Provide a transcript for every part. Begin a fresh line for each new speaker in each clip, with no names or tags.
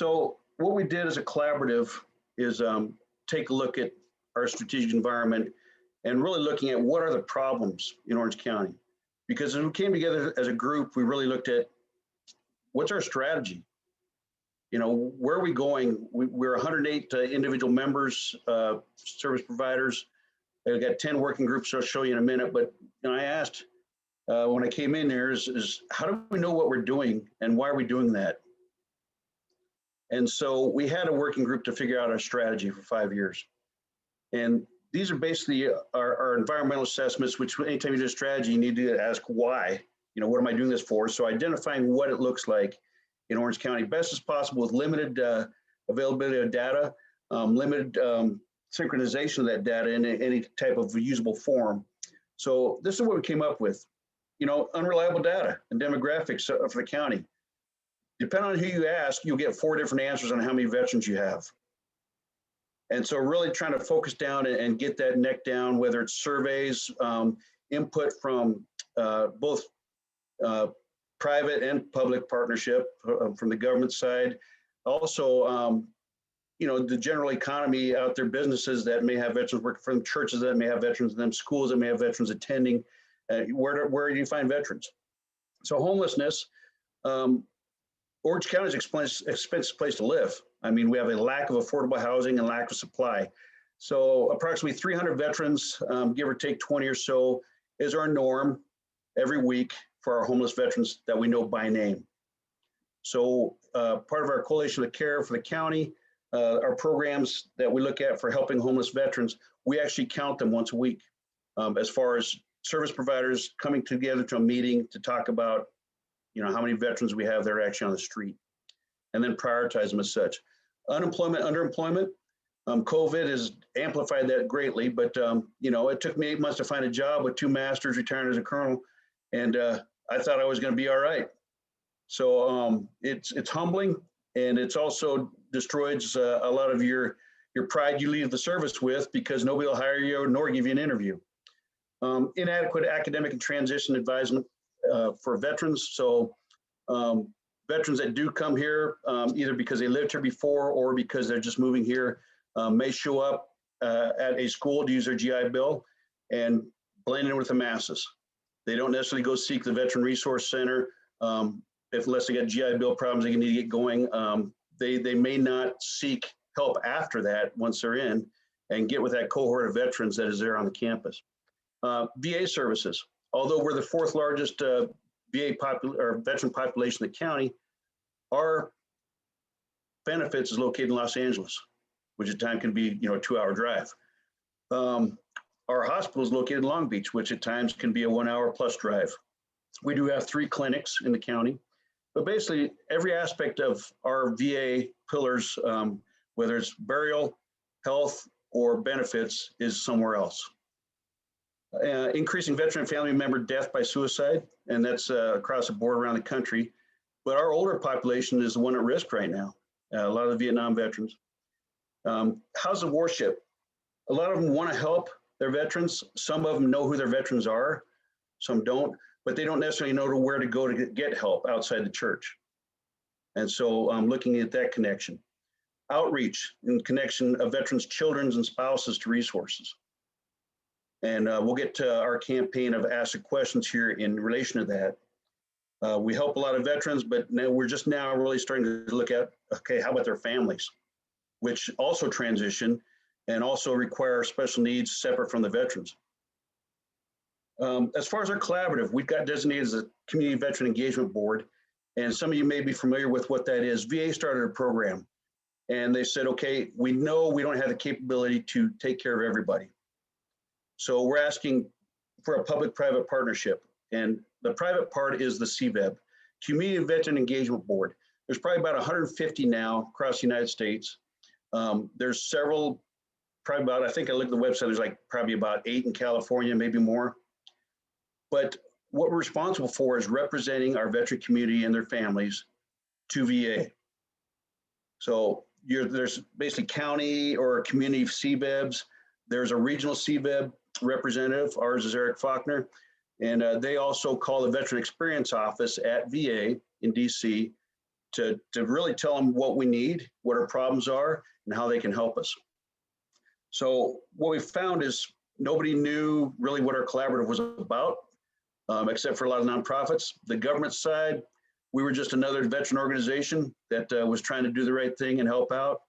So what we did as a collaborative is take a look at our strategic environment and really looking at what are the problems in Orange County. Because as we came together as a group, we really looked at what's our strategy? Where are we going? We're 108 individual members, service providers. We've got 10 working groups I'll show you in a minute. But I asked when I came in there is how do we know what we're doing and why are we doing that? And so we had a working group to figure out our strategy for 5 years. And these are basically our environmental assessments, which anytime you do a strategy, you need to ask why. What am I doing this for? So identifying what it looks like in Orange County best as possible with limited availability of data, limited synchronization of that data in any type of usable form. So this is what we came up with. Unreliable data and demographics for the county. Depending on who you ask, you'll get 4 different answers on how many veterans you have. And so really trying to focus down and get that neck down, whether it's surveys, input from both private and public partnership from the government side. Also, the general economy out there, businesses that may have veterans working for them, churches that may have veterans in them, schools that may have veterans attending. Where do you find veterans? So homelessness, Orange County is an expensive place to live. I mean, we have a lack of affordable housing and lack of supply. So approximately 300 veterans, give or take 20 or so, is our norm every week for our homeless veterans that we know by name. So part of our coalition of care for the county, our programs that we look at for helping homeless veterans, we actually count them once a week as far as service providers coming together to a meeting to talk about how many veterans we have that are actually on the street, and then prioritize them as such. Unemployment, underemployment, COVID has amplified that greatly, but it took me 8 months to find a job with 2 masters, retiring as a colonel, and I thought I was going to be all right. So it's humbling, and it's also destroys a lot of your pride you leave the service with because nobody will hire you nor give you an interview. Inadequate academic and transition advisement for veterans. So veterans that do come here, either because they lived here before or because they're just moving here, may show up at a school to use their GI Bill and blend in with the masses. They don't necessarily go seek the Veteran Resource Center. Unless they got GI Bill problems they need to get going, they may not seek help after that once they're in and get with that cohort of veterans that is there on the campus. VA services. Although we're the 4th largest VA veteran population in the county, our benefits is located in Los Angeles, which at times can be a 2-hour drive. Our hospital is located in Long Beach, which at times can be a 1-hour plus drive. We do have 3 clinics in the county, but basically every aspect of our VA pillars, whether it's burial, health, or benefits, is somewhere else. Increasing veteran and family member death by suicide, and that's across the board around the country. But our older population is the one at risk right now. A lot of the Vietnam veterans. How's the warship? A lot of them want to help their veterans. Some of them know who their veterans are. Some don't, but they don't necessarily know where to go to get help outside the church. And so I'm looking at that connection. Outreach and connection of veterans' children and spouses to resources. And we'll get to our campaign of Ask the Questions here in relation to that. We help a lot of veterans, but now we're just now really starting to look at, okay, how about their families, which also transition and also require special needs separate from the veterans. As far as our collaborative, we've got designated as a Community Veteran Engagement Board, and some of you may be familiar with what that is. VA started a program, and they said, okay, we know we don't have the capability to take care of everybody. So we're asking for a public-private partnership, and the private part is the Cbeb, Community Veteran Engagement Board. There's probably about 150 now across the United States. There's several, probably about, I think I looked at the website, there's like probably about 8 in California, maybe more. But what we're responsible for is representing our veteran community and their families to VA. So there's basically county or community Cbebs. There's a regional Cbeb representative, ours is Eric Faulkner, and they also call the Veteran Experience Office at VA in DC to really tell them what we need, what our problems are, and how they can help us. So what we found is nobody knew really what our collaborative was about, except for a lot of nonprofits. The government side, we were just another veteran organization that was trying to do the right thing and help out.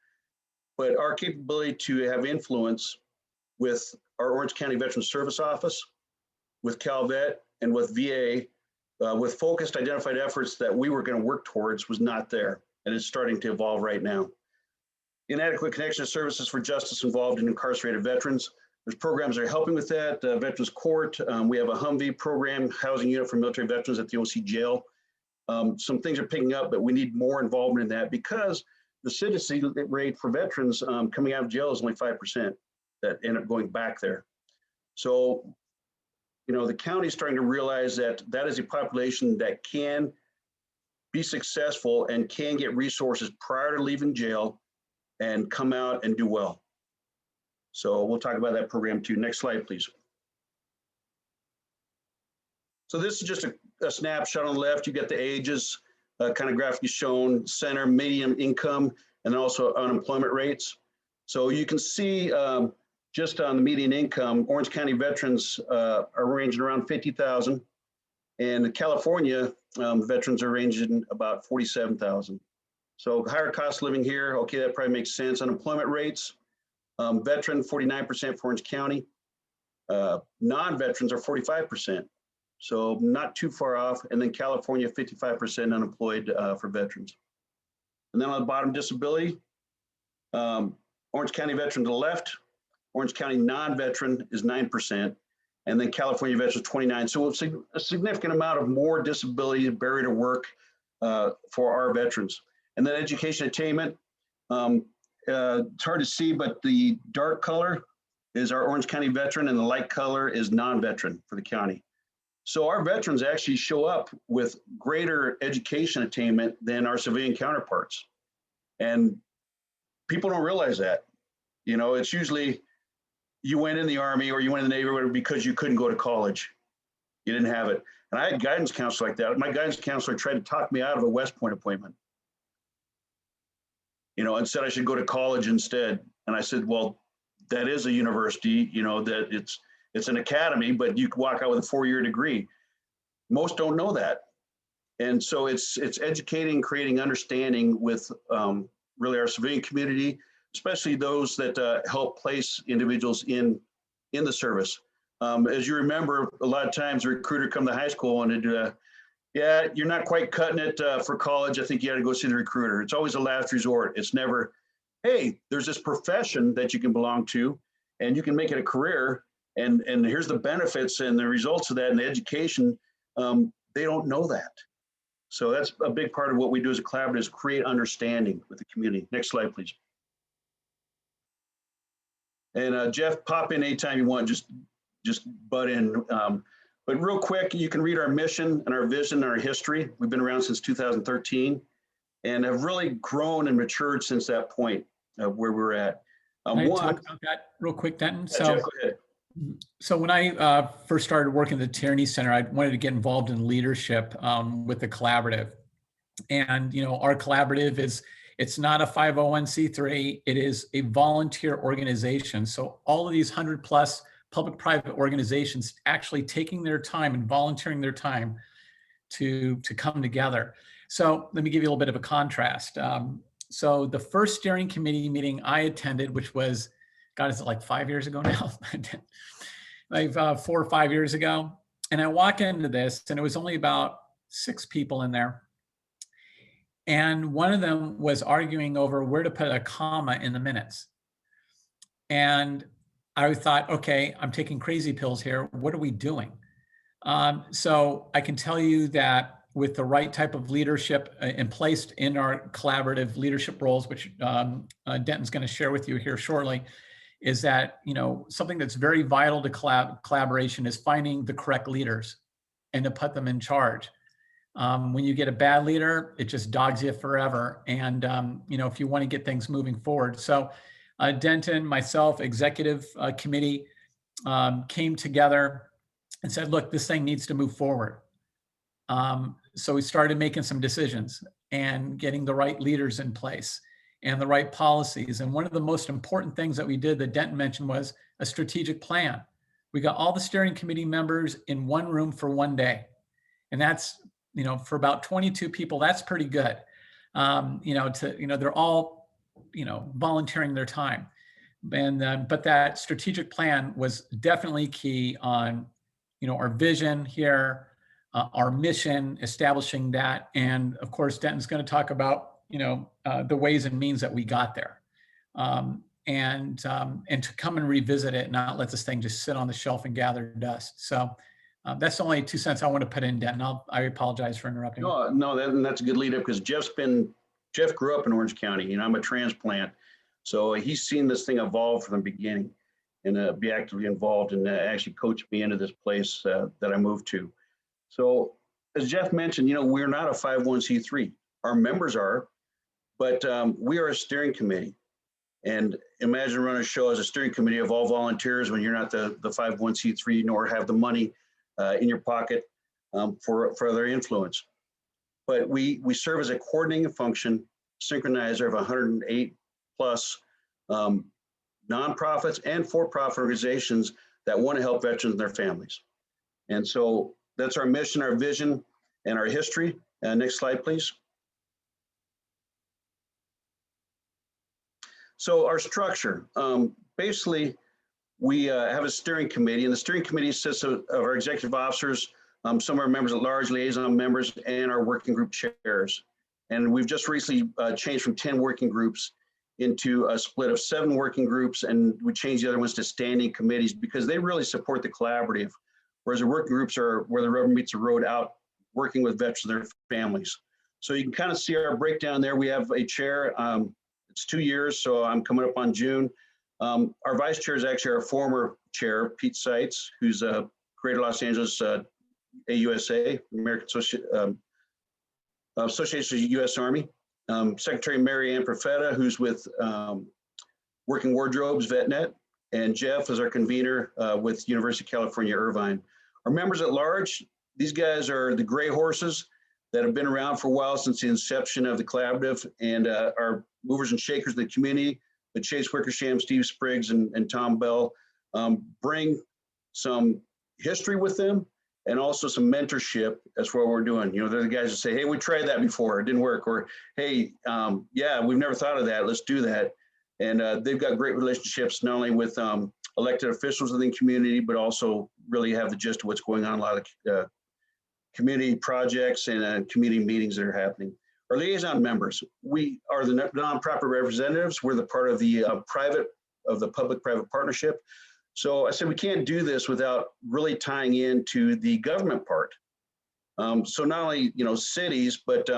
But our capability to have influence with our Orange County Veterans Service Office, with CalVet, and with VA, with focused identified efforts that we were going to work towards was not there. And it's starting to evolve right now. Inadequate connection to services for justice involved in incarcerated veterans. There's programs that are helping with that. Veterans Court, we have a Humvee program, housing unit for military veterans at the OC jail. Some things are picking up, but we need more involvement in that because the recidivism rate for veterans coming out of jail is only 5% that end up going back there. So, you know, the county is starting to realize that that is a population that can be successful and can get resources prior to leaving jail and come out and do well. So we'll talk about that program too. Next slide, please. So this is just a snapshot on the left. You get the ages kind of graphically shown, center, median income, and also unemployment rates. So you can see just on the median income, Orange County veterans are ranging around 50,000, and California veterans are ranging about 47,000. So higher cost of living here, okay, that probably makes sense. Unemployment rates, veteran 49% for Orange County, non-veterans are 45%. So not too far off. And then California, 55% unemployed for veterans. And then on the bottom, disability, Orange County veteran to the left, Orange County non-veteran is 9%, and then California veterans 29. So it's a significant amount of more disability barrier to work for our veterans. And then education attainment, it's hard to see, but the dark color is our Orange County veteran and the light color is non-veteran for the county. So our veterans actually show up with greater education attainment than our civilian counterparts. And people don't realize that. You know, it's usually you went in the Army or you went in the Navy because you couldn't go to college. You didn't have it. And I had guidance counselor like that. My guidance counselor tried to talk me out of a West Point appointment, you know, and said I should go to college instead. And I said, well, that is a university, you know, that it's an academy, but you can walk out with a 4-year degree. Most don't know that. And so it's educating, creating understanding with really our civilian community, especially those that help place individuals in the service. As you remember, a lot of times a recruiter come to high school and yeah, you're not quite cutting it for college. I think you got to go see the recruiter. It's always a last resort. It's never, hey, there's this profession that you can belong to and you can make it a career. And here's the benefits and the results of that and the education. They don't know that. So that's a big part of what we do as a collaborative is create understanding with the community. Next slide, please. And Jeff, pop in anytime you want, just butt in. But real quick, you can read our mission and our vision and our history. We've been around since 2013 and have really grown and matured since that point of where we're at.
Can I talk about that real quick, Denton?
Yeah, Jeff, go ahead.
So when I first started working at the Tierney Center, I wanted to get involved in leadership with the collaborative. And, you know, our collaborative it's not a 501c3, it is a volunteer organization. So all of these 100+ public-private organizations actually taking their time and volunteering their time to come together. So let me give you a little bit of a contrast. So the first steering committee meeting I attended, which was, God, is it like 5 years ago now? Like 4 or 5 years ago. And I walk into this and it was only about 6 people in there. And one of them was arguing over where to put a comma in the minutes. And I thought, okay, I'm taking crazy pills here. What are we doing? So I can tell you that with the right type of leadership in place in our collaborative leadership roles, which Denton's going to share with you here shortly, is that, you know, something that's very vital to collaboration is finding the correct leaders and to put them in charge. When you get a bad leader, it just dogs you forever. And, you know, if you want to get things moving forward. So Denton, myself, executive committee came together and said, look, this thing needs to move forward. So we started making some decisions. and getting the right leaders in place and the right policies. And one of the most important things that we did that Denton mentioned was a strategic plan. We got all the steering committee members in one room for one day. And that's, for about 22 people, that's pretty good. They're all, volunteering their time. And, but that strategic plan was definitely key on, our vision here, our mission, establishing that. And of course, Denton's going to talk about, the ways and means that we got there. And to come and revisit it, not let this thing just sit on the shelf and gather dust. So that's the only 2 cents I want to put in, Denton. I apologize for interrupting.
No, that's a good lead up, because Jeff grew up in Orange County, I'm a transplant. So he's seen this thing evolve from the beginning and be actively involved, and actually coached me into this place that I moved to. So as Jeff mentioned, we're not a 501c3. Our members are, but we are a steering committee. And imagine running a show as a steering committee of all volunteers when you're not the 501c3, nor have the money in your pocket for their influence. But we serve as a coordinating function, synchronizer of 108 plus nonprofits and for-profit organizations that want to help veterans and their families. And so that's our mission, our vision, and our history. Next slide, please. So our structure, basically, we have a steering committee, and the steering committee consists of our executive officers, some of our members at large, liaison members, and our working group chairs. And we've just recently changed from 10 working groups into a split of 7 working groups, and we changed the other ones to standing committees because they really support the collaborative, whereas the working groups are where the rubber meets the road, out working with veterans and their families. So you can kind of see our breakdown there. We have a chair. It's 2 years, so I'm coming up on June. Our vice chair is actually our former chair, Pete Seitz, who's a Greater Los Angeles AUSA, American Association of U.S. Army. Secretary Mary Ann Profeta, who's with Working Wardrobes, VetNet, and Jeff is our convener with University of California, Irvine. Our members at large, these guys are the gray horses that have been around for a while since the inception of the collaborative, and our movers and shakers of the community, but Chase Wickersham, Steve Spriggs, and Tom Bell bring some history with them and also some mentorship. That's what we're doing. They're the guys that say, hey, we tried that before, it didn't work, or hey, yeah, we've never thought of that, let's do that. And they've got great relationships, not only with elected officials in the community, but also really have the gist of what's going on, a lot of community projects and community meetings that are happening. Our liaison members, we are the nonprofit representatives. We're the part of the public-private partnership. So I said we can't do this without really tying into the government part. So not only cities, but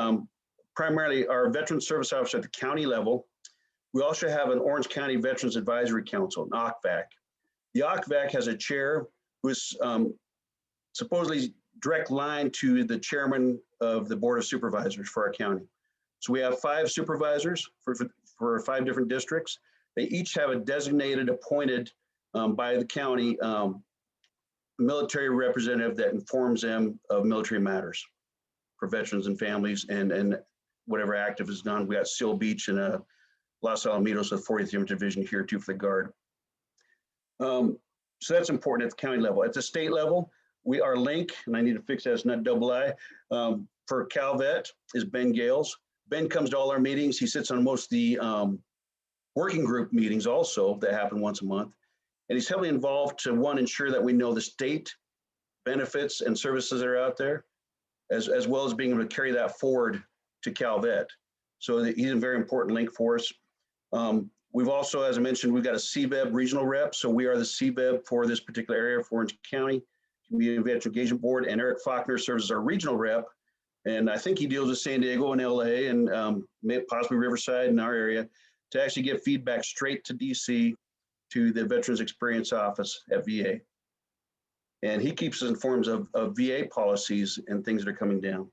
primarily our veteran service officer at the county level. We also have an Orange County Veterans Advisory Council, an OCVAC. The OCVAC has a chair who is supposedly direct line to the chairman of the Board of Supervisors for our county. So we have 5 supervisors for 5 different districts. They each have a designated, appointed by the county military representative that informs them of military matters for veterans and families and whatever active is done. We got Seal Beach and Los Alamitos with 40th Infantry Division here too for the Guard. So that's important at the county level. At the state level, we are Link, and I need to fix that, it's not double I, for CalVet is Ben Gales. Ben comes to all our meetings. He sits on most of the working group meetings also that happen once a month. And he's heavily involved to, one, ensure that we know the state benefits and services that are out there, as well as being able to carry that forward to CalVet. So he's a very important link for us. We've also, as I mentioned, we've got a Cbeb Regional Rep. So we are the Cbeb for this particular area for Orange County Community Veteran Engagement Board, and Eric Faulkner serves as our regional rep. And I think he deals with San Diego and LA and possibly Riverside in our area to actually get feedback straight to DC to the Veterans Experience Office at VA. And he keeps us informed of VA policies and things that are coming down.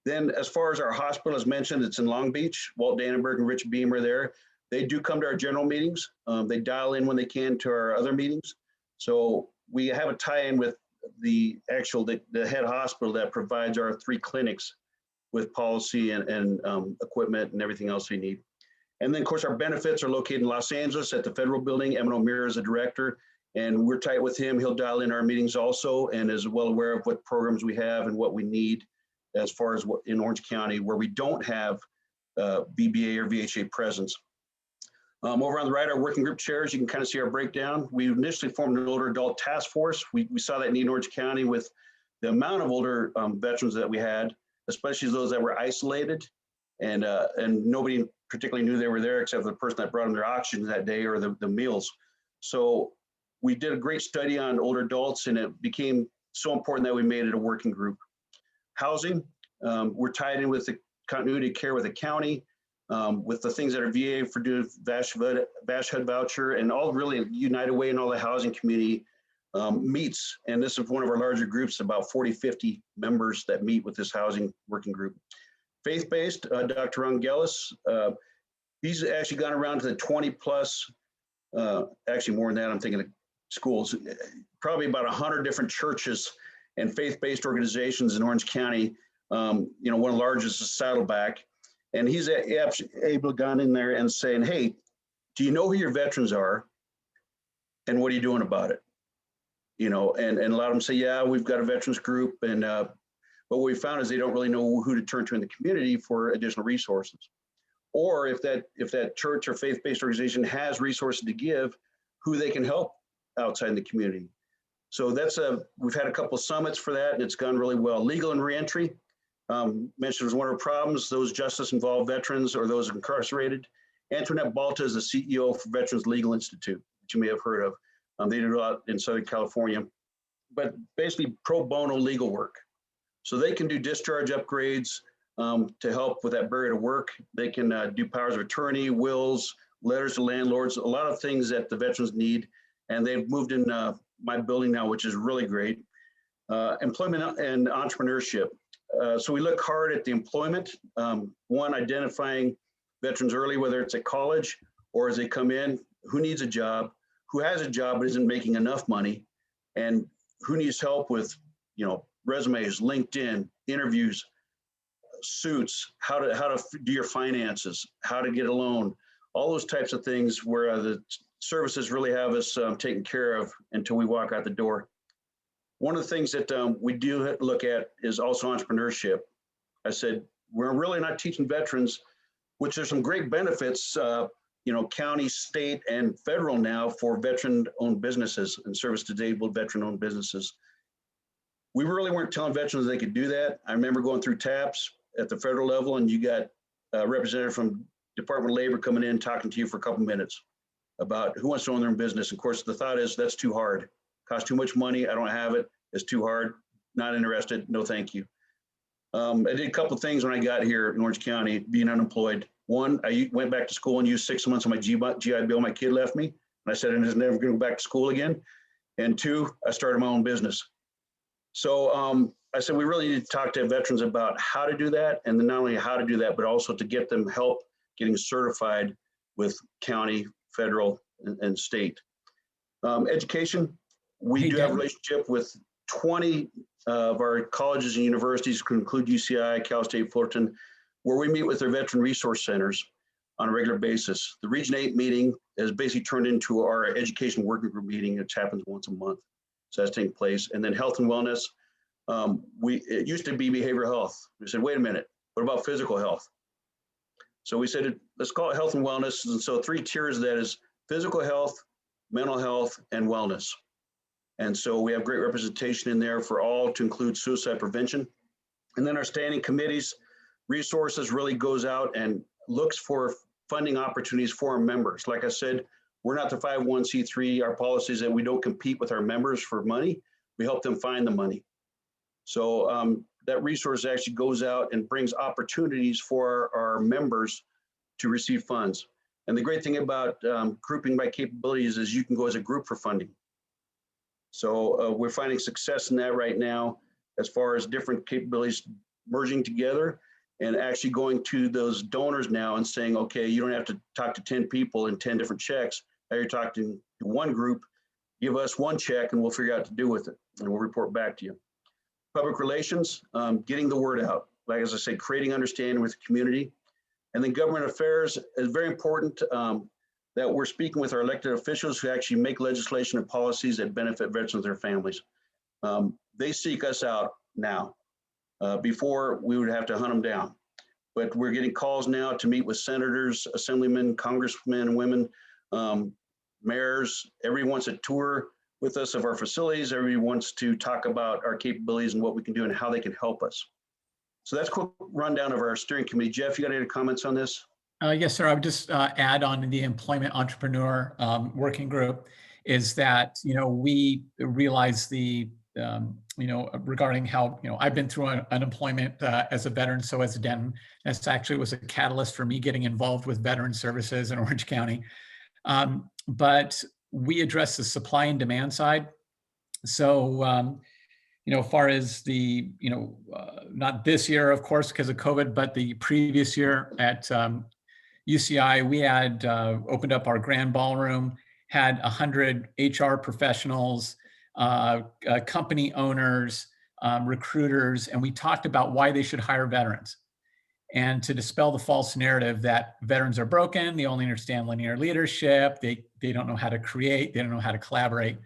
Then as far as our hospital, as mentioned, it's in Long Beach. Walt Dannenberg and Rich Beam are there. They do come to our general meetings. They dial in when they can to our other meetings. So we have a tie-in with the head hospital that provides our 3 clinics with policy and equipment and everything else we need. And then, of course, our benefits are located in Los Angeles at the federal building. Evan O'Meara is the director, and we're tight with him. He'll dial in our meetings also and is well aware of what programs we have and what we need as far as what in Orange County where we don't have VBA or VHA presence. Over on the right, our working group chairs, you can kind of see our breakdown. We initially formed an older adult task force. We saw that need in Orange County with the amount of older veterans that we had, especially those that were isolated and nobody particularly knew they were there except for the person that brought them their oxygen that day or the meals. So we did a great study on older adults and it became so important that we made it a working group. Housing, we're tied in with the continuity of care with the county, with the things that are VA for doing VASH HUD voucher and all really United Way and all the housing community meets. And this is one of our larger groups, about 40, 50 members that meet with this housing working group. Faith-based, Dr. Rangelis, he's actually gone around to the 20 plus, actually more than that, I'm thinking of schools, probably about 100 different churches and faith-based organizations in Orange County. One of the largest is Saddleback. And he's able to gone in there and saying, hey, do you know who your veterans are? And what are you doing about it? And a lot of them say, yeah, we've got a veterans group. And but what we found is they don't really know who to turn to in the community for additional resources. Or if that church or faith-based organization has resources to give, who they can help outside in the community. So we've had a couple of summits for that and it's gone really well. Legal and reentry. Mentioned was one of our problems, those justice-involved veterans or those incarcerated. Antoinette Balta is the CEO for Veterans Legal Institute, which you may have heard of. They do a lot in Southern California, but basically pro bono legal work. So they can do discharge upgrades to help with that barrier to work. They can do powers of attorney, wills, letters to landlords, a lot of things that the veterans need. And they've moved in my building now, which is really great. Employment and entrepreneurship. So we look hard at the employment, one, identifying veterans early, whether it's at college or as they come in, who needs a job, who has a job but isn't making enough money, and who needs help with, resumes, LinkedIn, interviews, suits, how to do your finances, how to get a loan, all those types of things where the services really have us taken care of until we walk out the door. One of the things that we do look at is also entrepreneurship. I said, we're really not teaching veterans, which there's some great benefits, county, state, and federal now for veteran-owned businesses and service-disabled veteran-owned businesses. We really weren't telling veterans they could do that. I remember going through TAPS at the federal level, and you got a representative from Department of Labor coming in talking to you for a couple minutes about who wants to own their own business. Of course, the thought is that's too hard. Costs too much money. I don't have it. It's too hard. Not interested. No, thank you. I did a couple of things when I got here in Orange County, being unemployed. One, I went back to school and used 6 months of my GI Bill. My kid left me. And I said, I'm just never going to go back to school again. And two, I started my own business. So I said, we really need to talk to veterans about how to do that. And then not only how to do that, but also to get them help getting certified with county, federal, and state. Education, we do have a relationship with 20 of our colleges and universities, could include UCI, Cal State Fullerton, where we meet with their veteran resource centers on a regular basis. The Region 8 meeting has basically turned into our education working group meeting, which happens once a month. So that's taking place. And then health and wellness. It used to be behavioral health. We said, wait a minute, what about physical health? So we said, let's call it health and wellness. And so 3 tiers of that is physical health, mental health, and wellness. And so we have great representation in there for all to include suicide prevention. And then our standing committees, resources really goes out and looks for funding opportunities for our members. Like I said, we're not the 501c3. Our policy is that we don't compete with our members for money. We help them find the money. So that resource actually goes out and brings opportunities for our members to receive funds. And the great thing about grouping by capabilities is you can go as a group for funding. So we're finding success in that right now as far as different capabilities merging together and actually going to those donors now and saying, okay, you don't have to talk to 10 people and 10 different checks. Now you're talking to one group, give us one check and we'll figure out what to do with it and we'll report back to you. Public relations, getting the word out. like as I said, creating understanding with the community. And then government affairs is very important, that we're speaking with our elected officials who actually make legislation and policies that benefit veterans and their families. They seek us out now. Before, we would have to hunt them down. But we're getting calls now to meet with senators, assemblymen, congressmen and women, mayors. Everyone wants a tour with us of our facilities. Everyone wants to talk about our capabilities and what we can do and how they can help us. So that's a quick rundown of our steering committee. Jeff, you got any comments on this?
Yes, sir. I would just add on the employment entrepreneur working group is that, we realize the, regarding how, I've been through unemployment as a veteran, so as a Denton. That's actually was a catalyst for me getting involved with veteran services in Orange County. But we address the supply and demand side. So, as far as the, not this year, of course, because of COVID, but the previous year at UCI, we had opened up our grand ballroom, had 100 HR professionals, company owners, recruiters, and we talked about why they should hire veterans. And to dispel the false narrative that veterans are broken, they only understand linear leadership, they don't know how to create, they don't know how to collaborate,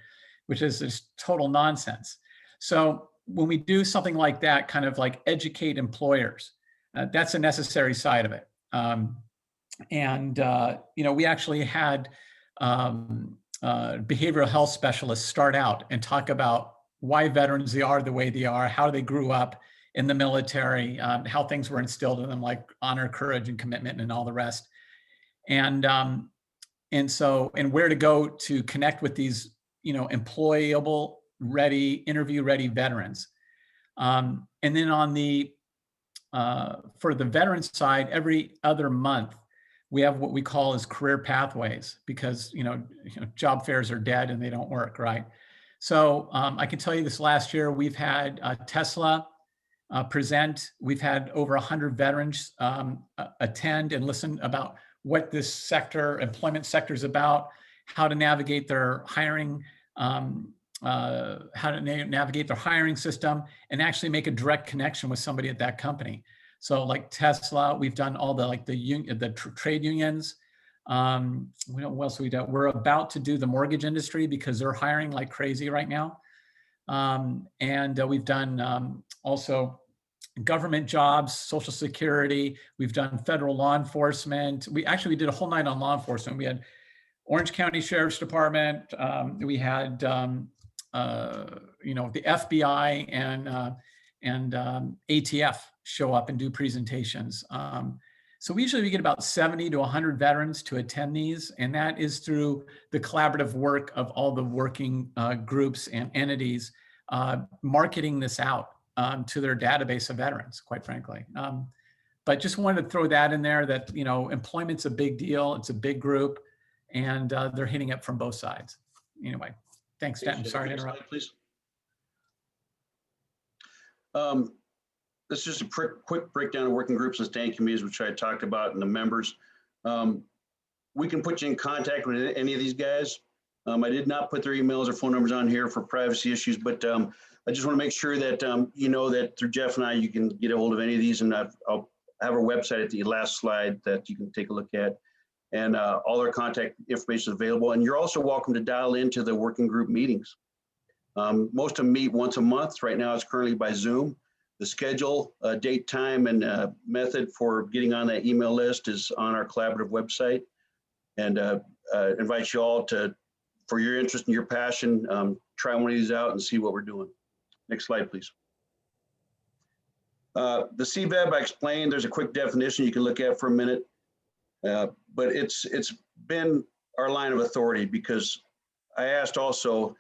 which is just total nonsense. So when we do something like that, kind of like educate employers, that's a necessary side of it. We actually had behavioral health specialists start out and talk about why veterans they are the way they are, how they grew up in the military, how things were instilled in them, like honor, courage, and commitment, and all the rest. And where to go to connect with these, employable, ready, interview-ready veterans. And then on the for the veteran side, every other month, we have what we call as career pathways because, job fairs are dead and they don't work, right? So I can tell you this last year, we've had Tesla present. We've had over 100 veterans attend and listen about what this sector, employment sector is about, how to navigate their hiring, navigate their hiring system and actually make a direct connection with somebody at that company. So like Tesla, we've done all the trade unions. What else we do? We're about to do the mortgage industry because they're hiring like crazy right now. We've done also government jobs, Social Security. We've done federal law enforcement. We did a whole night on law enforcement. We had Orange County Sheriff's Department. We had the FBI and ATF show up and do presentations. So we get about 70 to 100 veterans to attend these, and that is through the collaborative work of all the working groups and entities marketing this out to their database of veterans, quite frankly. But just wanted to throw that in there that, employment's a big deal. It's a big group, and they're hitting it from both sides. Anyway, thanks, Denton. Sorry to interrupt.
Slide, please. This is just a quick breakdown of working groups and standing committees, which I talked about, and the members. We can put you in contact with any of these guys. I did not put their emails or phone numbers on here for privacy issues, but I just want to make sure that that through Jeff and I, you can get a hold of any of these, and I'll have our website at the last slide that you can take a look at, and all our contact information is available. And you're also welcome to dial into the working group meetings. Most of them meet once a month. Right now, it's currently by Zoom. The schedule, date, time, and method for getting on that email list is on our collaborative website. And invite you all to, for your interest and your passion, try one of these out and see what we're doing. Next slide, please. The Cbeb, I explained, there's a quick definition you can look at for a minute. But it's been our line of authority because I asked also,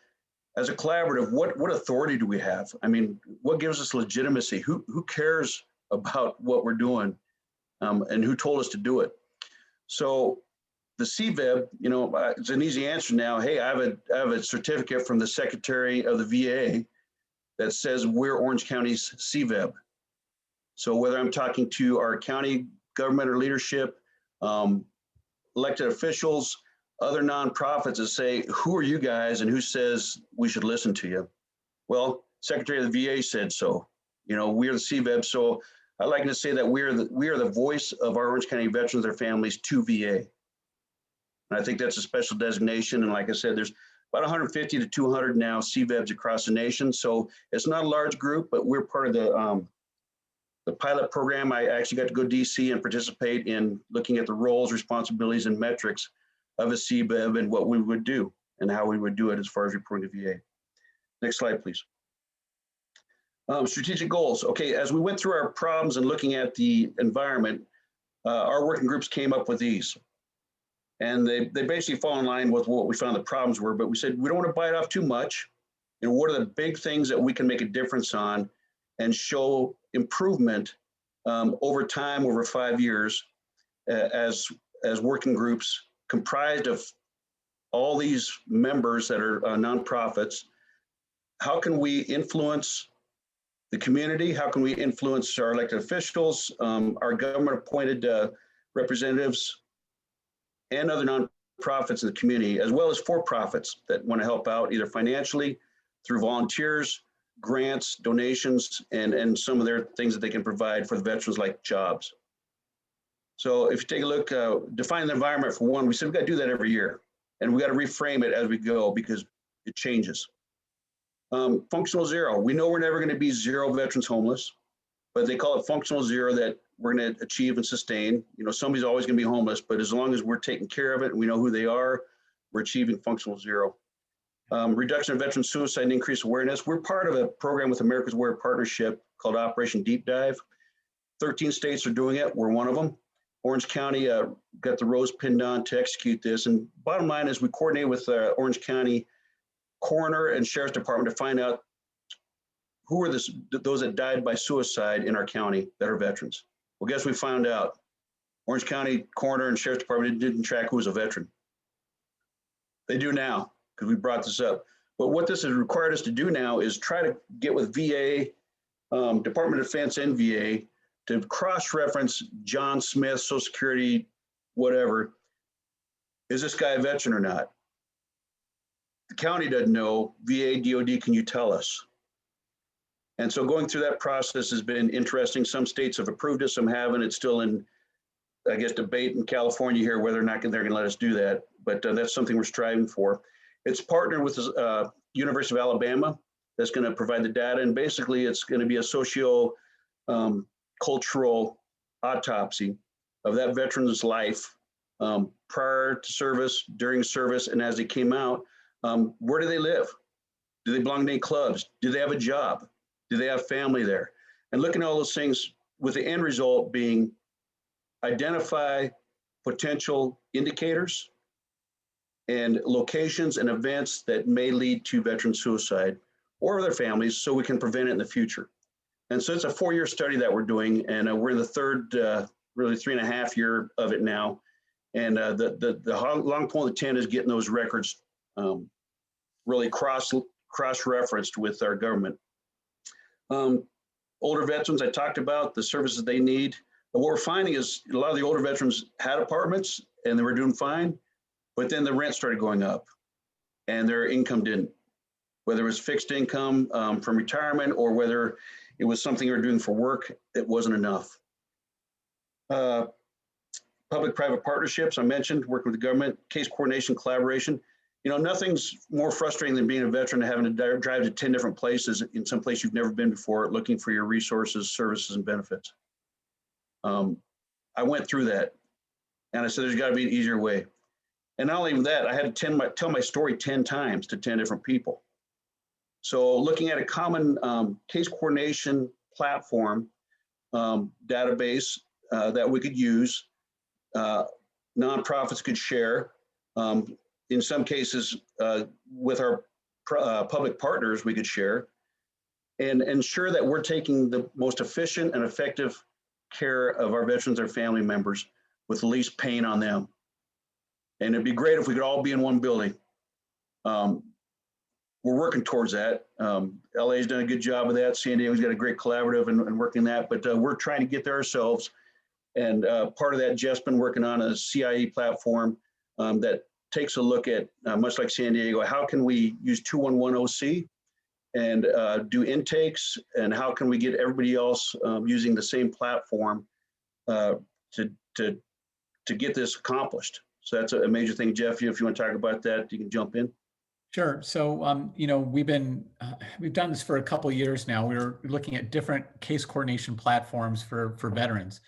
as a collaborative, what authority do we have? I mean, what gives us legitimacy? Who cares about what we're doing, and who told us to do it? So the Cbeb, it's an easy answer now. Hey, I have a certificate from the Secretary of the VA that says we're Orange County's Cbeb. So whether I'm talking to our county government or leadership, elected officials, other nonprofits that say, who are you guys and who says we should listen to you? Well, Secretary of the VA said so. We are the Cbeb. So I like to say that we are the voice of our Orange County veterans, their families to VA. And I think that's a special designation. And like I said, there's about 150 to 200 now Cbebs across the nation. So it's not a large group, but we're part of the pilot program. I actually got to go to DC and participate in looking at the roles, responsibilities, and metrics of a Cbeb and what we would do and how we would do it as far as reporting to VA. Next slide, please. Strategic goals. Okay, as we went through our problems and looking at the environment, our working groups came up with these. And they basically fall in line with what we found the problems were, but we said, we don't want to bite off too much. And what are the big things that we can make a difference on and show improvement over time, over 5 years, as working groups comprised of all these members that are nonprofits. How can we influence the community? How can we influence our elected officials, our government appointed representatives, and other nonprofits in the community, as well as for-profits that want to help out either financially, through volunteers, grants, donations, and some of their things that they can provide for the veterans, like jobs. So if you take a look, define the environment for one, we said we got to do that every year, and we got to reframe it as we go because it changes. Functional zero, we know we're never going to be zero veterans homeless, but they call it functional zero, that we're going to achieve and sustain. You know, somebody's always going to be homeless, but as long as we're taking care of it and we know who they are, we're achieving functional zero. Reduction of veteran suicide and increased awareness. We're part of a program with America's Warrior Partnership called Operation Deep Dive. 13 states are doing it. We're one of them. Orange County got the rose pinned on to execute this. And bottom line is we coordinate with Orange County Coroner and Sheriff's Department to find out who are those that died by suicide in our county that are veterans. Well, guess we found out. Orange County Coroner and Sheriff's Department didn't track who was a veteran. They do now, because we brought this up. But what this has required us to do now is try to get with VA, Department of Defense and VA, to cross-reference John Smith, Social Security, whatever. Is this guy a veteran or not? The county doesn't know. VA, DOD, can you tell us? And so going through that process has been interesting. Some states have approved it, some haven't. It's still in, I guess, debate in California here whether or not they're going to let us do that. But that's something we're striving for. It's partnered with the University of Alabama that's going to provide the data. And basically, it's going to be a socio-cultural autopsy of that veteran's life prior to service, during service, and as they came out. Where do they live? Do they belong to any clubs? Do they have a job? Do they have family there? And looking at all those things with the end result being identify potential indicators and locations and events that may lead to veteran suicide or their families so we can prevent it in the future. And so it's a 4-year study that we're doing, and we're in the third, really 3.5 year of it now. And the long pole in the tent is getting those records really cross-referenced with our government. Older veterans, I talked about the services they need. But what we're finding is a lot of the older veterans had apartments and they were doing fine, but then the rent started going up and their income didn't. Whether it was fixed income from retirement or whether it was something they were doing for work, it wasn't enough. Public-private partnerships, I mentioned, working with the government, case coordination, collaboration. You know, nothing's more frustrating than being a veteran and having to drive to 10 different places in some place you've never been before, looking for your resources, services, and benefits. I went through that, and I said, there's got to be an easier way. And not only that, I had to tell my story 10 times to 10 different people. So looking at a common case coordination platform, database that we could use, nonprofits could share. In some cases, with our public partners, we could share and ensure that we're taking the most efficient and effective care of our veterans, their family members, with the least pain on them. And it'd be great if we could all be in one building. We're working towards that. LA's done a good job of that. San Diego's got a great collaborative and working that, but we're trying to get there ourselves. And part of that, Jeff's been working on a CIE platform that takes a look at, much like San Diego, how can we use 211 OC and do intakes, and how can we get everybody else using the same platform to get this accomplished. So that's a major thing. Jeff, if you want to talk about that, you can jump in.
Sure. So, we've done this for a couple of years now. We're looking at different case coordination platforms for veterans.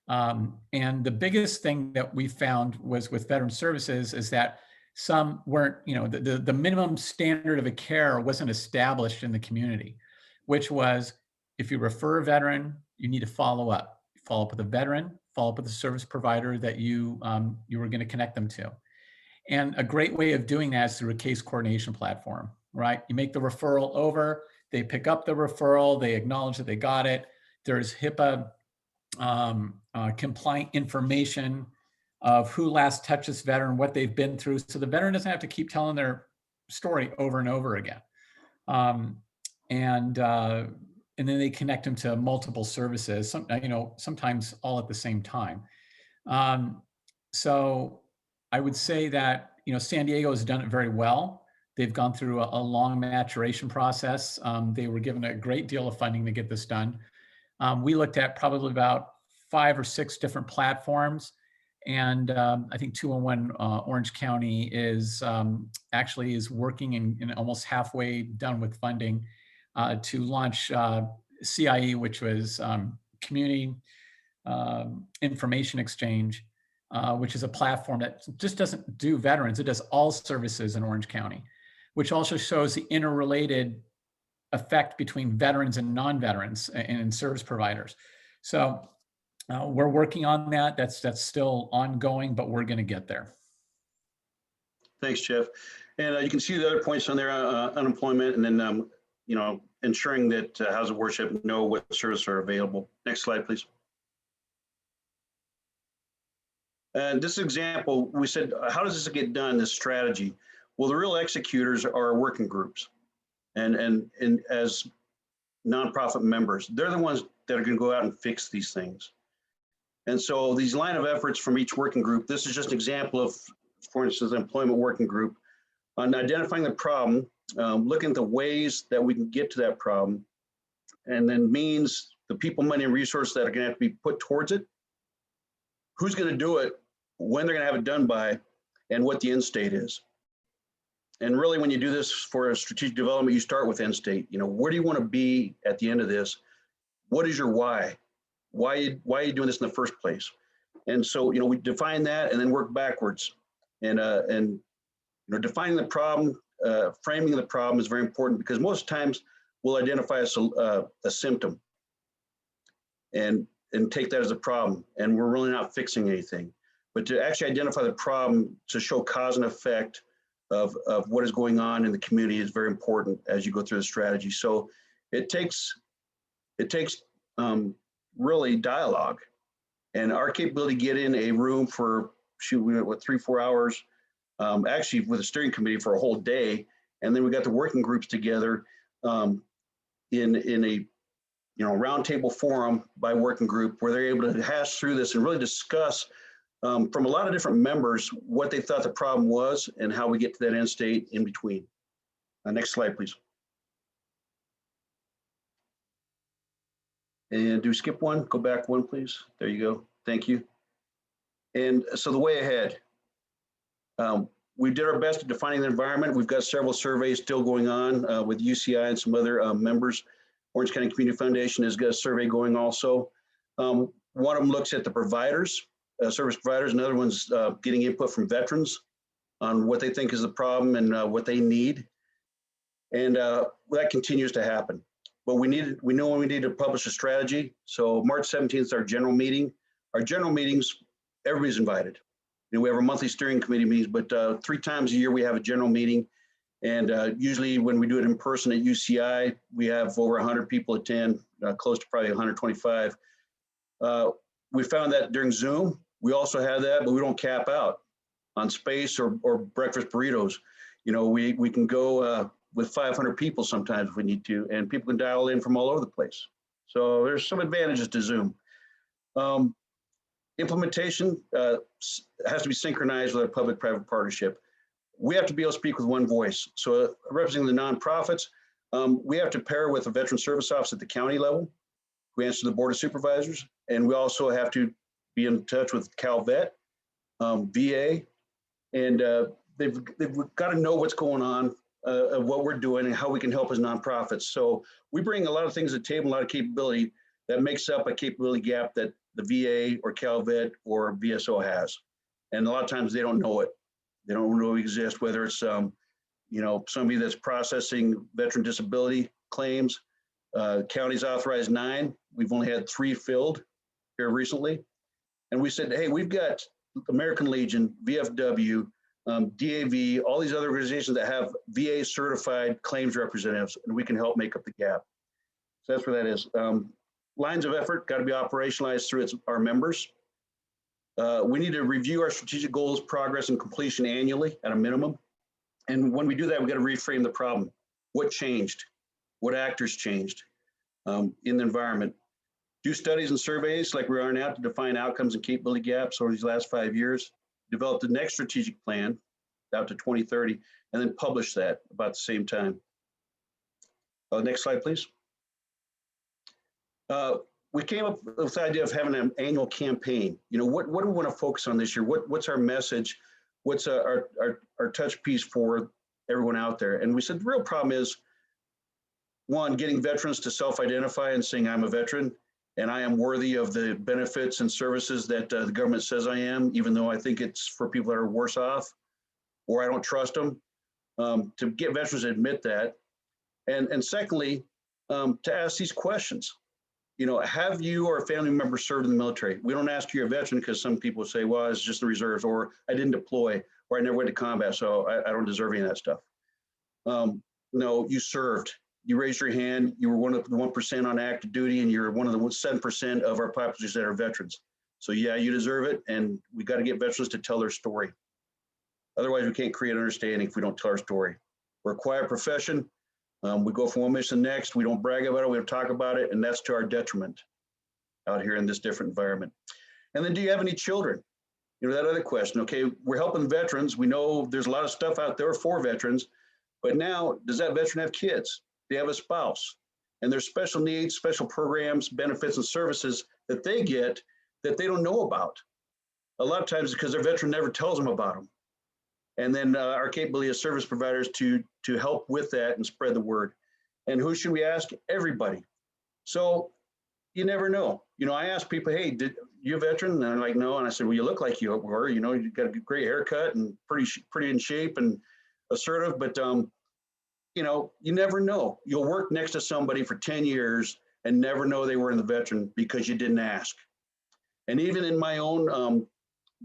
And the biggest thing that we found was with veteran services is that some weren't, the minimum standard of a care wasn't established in the community, which was if you refer a veteran, you need to follow up with a veteran, follow up with the service provider that you were going to connect them to. And a great way of doing that is through a case coordination platform, right? You make the referral over, they pick up the referral, they acknowledge that they got it. There's HIPAA compliant information of who last touched this veteran, what they've been through. So the veteran doesn't have to keep telling their story over and over again. And then they connect them to multiple services, sometimes all at the same time. So I would say that, San Diego has done it very well. They've gone through a long maturation process. They were given a great deal of funding to get this done. We looked at probably about 5 or 6 different platforms. And I think 201 Orange County is working and almost halfway done with funding to launch CIE, which was Community Information Exchange, which is a platform that just doesn't do veterans, it does all services in Orange County, which also shows the interrelated effect between veterans and non-veterans and service providers. So we're working on that. That's still ongoing, but we're going to get there.
Thanks, Jeff. And you can see the other points on there, unemployment, and then ensuring that House of Worship know what services are available. Next slide, please. And this example, we said, how does this get done, this strategy? Well, the real executors are working groups and as nonprofit members. They're the ones that are going to go out and fix these things. And so these line of efforts from each working group, this is just an example of, for instance, the employment working group on identifying the problem, looking at the ways that we can get to that problem, and then means, the people, money, and resources that are going to have to be put towards it, who's going to do it, when they're going to have it done by, and what the end state is. And really, when you do this for a strategic development, you start with end state. Where do you want to be at the end of this? What is your why? Why are you doing this in the first place? And so, we define that and then work backwards. And defining the problem, framing the problem is very important, because most times we'll identify a symptom and take that as a problem, and we're really not fixing anything. But to actually identify the problem, to show cause and effect of what is going on in the community is very important as you go through the strategy. So it takes really dialogue, and our capability to get in a room for, we went with 3-4 hours, actually with a steering committee for a whole day. And then we got the working groups together in a roundtable forum by working group, where they're able to hash through this and really discuss from a lot of different members what they thought the problem was and how we get to that end state in between. Next slide, please. And do skip one, go back one, please. There you go. Thank you. And so the way ahead, we did our best at defining the environment. We've got several surveys still going on with UCI and some other members. Orange County Community Foundation has got a survey going also. One of them looks at the providers, service providers. Another one's getting input from veterans on what they think is the problem and what they need. And that continues to happen. But we know when we need to publish a strategy. So March 17th is our general meeting. Our general meetings, everybody's invited. We have our monthly steering committee meetings, but 3 times a year we have a general meeting. And usually when we do it in person at UCI, we have over 100 people attend, close to probably 125. We found that during Zoom, we also have that, but we don't cap out on space or breakfast burritos. We can go with 500 people sometimes if we need to, and people can dial in from all over the place. So there's some advantages to Zoom. Implementation has to be synchronized with our public-private partnership. We have to be able to speak with one voice. So representing the nonprofits, We have to pair with a veteran service office at the county level. We answer to the Board of Supervisors, and we also have to be in touch with CalVet, VA, and they've got to know what's going on, what we're doing, and how we can help as nonprofits. So we bring a lot of things to the table, a lot of capability that makes up a capability gap that the VA or CalVet or VSO has. And a lot of times they don't know it. They don't know it exists, whether it's somebody that's processing veteran disability claims. County's authorized 9. We've only had 3 filled here recently. And we said, hey, we've got American Legion, VFW, DAV, all these other organizations that have VA certified claims representatives, and we can help make up the gap. So that's what that is. Lines of effort got to be operationalized through our members. We need to review our strategic goals, progress, and completion annually at a minimum. And when we do that, we got to reframe the problem. What changed? What actors changed in the environment? Do studies and surveys like we are now to define outcomes and capability gaps over these last 5 years. Develop the next strategic plan out to 2030, and then publish that about the same time. Next slide, please. We came up with the idea of having an annual campaign. What do we want to focus on this year? What's our message? What's our touch piece for everyone out there? And we said the real problem is, one, getting veterans to self-identify and saying I'm a veteran and I am worthy of the benefits and services that the government says I am, even though I think it's for people that are worse off, or I don't trust them. To get veterans to admit that. And secondly, to ask these questions. Have you or a family member served in the military? We don't ask you you're a veteran because some people say, well, it's just the reserves, or I didn't deploy, or I never went to combat, so I don't deserve any of that stuff. No, you served. You raised your hand. You were one of the 1% on active duty, and you're one of the 7% of our population that are veterans. So yeah, you deserve it, and we got to get veterans to tell their story. Otherwise, we can't create understanding if we don't tell our story. We're a quiet profession. We go from one mission to the next. We don't brag about it. We don't talk about it. And that's to our detriment out here in this different environment. And then, do you have any children? That other question. Okay, we're helping veterans. We know there's a lot of stuff out there for veterans. But now, does that veteran have kids? They have a spouse. And there's special needs, special programs, benefits, and services that they get that they don't know about. A lot of times because their veteran never tells them about them. And then our capability as service providers to help with that and spread the word. And who should we ask? Everybody. So you never know. I ask people, hey, did you a veteran? And they're like, no. And I said, well, you look like you were. You got a great haircut and pretty in shape and assertive. But you never know. You'll work next to somebody for 10 years and never know they were in the veteran because you didn't ask. And even in my own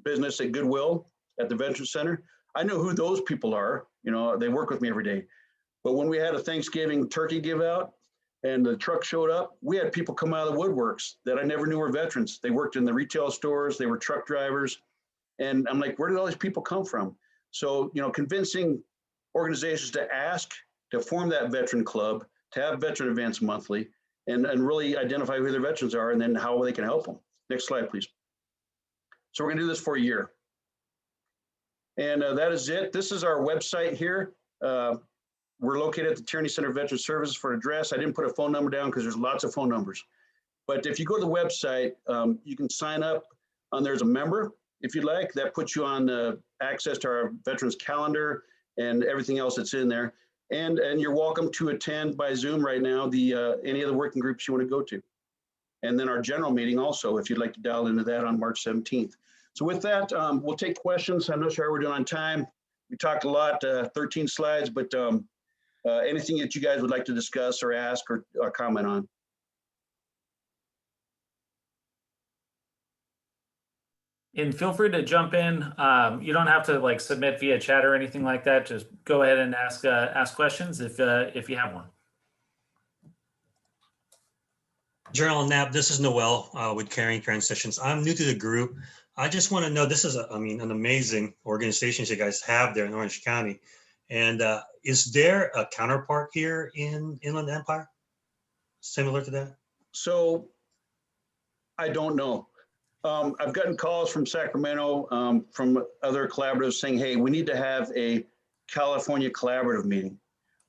business at Goodwill at the Veteran Center, I know who those people are. They work with me every day. But when we had a Thanksgiving turkey give out and the truck showed up, we had people come out of the woodworks that I never knew were veterans. They worked in the retail stores. They were truck drivers. And I'm like, where did all these people come from? So, convincing organizations to ask, to form that veteran club, to have veteran events monthly, and really identify who their veterans are and then how they can help them. Next slide, please. So we're going to do this for a year. And that is it. This is our website here. We're located at the Tierney Center Veteran Services. For address, I didn't put a phone number down because there's lots of phone numbers. But if you go to the website, you can sign up there's a member, if you'd like. That puts you on access to our veterans calendar and everything else that's in there. And you're welcome to attend by Zoom right now any of the working groups you want to go to. And then our general meeting also, if you'd like to dial into that on March 17th. So with that, we'll take questions. I'm not sure how we're doing on time. We talked a lot, 13 slides, but anything that you guys would like to discuss or ask or comment on.
And feel free to jump in. You don't have to submit via chat or anything like that. Just go ahead and ask questions if you have one.
General Knapp, this is Noel with Caring Transitions. I'm new to the group. I just want to know, this is, an amazing organization you guys have there in Orange County. And is there a counterpart here in Inland Empire similar to that?
So I don't know. I've gotten calls from Sacramento, from other collaboratives saying, hey, we need to have a California collaborative meeting.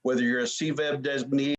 whether you're a CVEB designee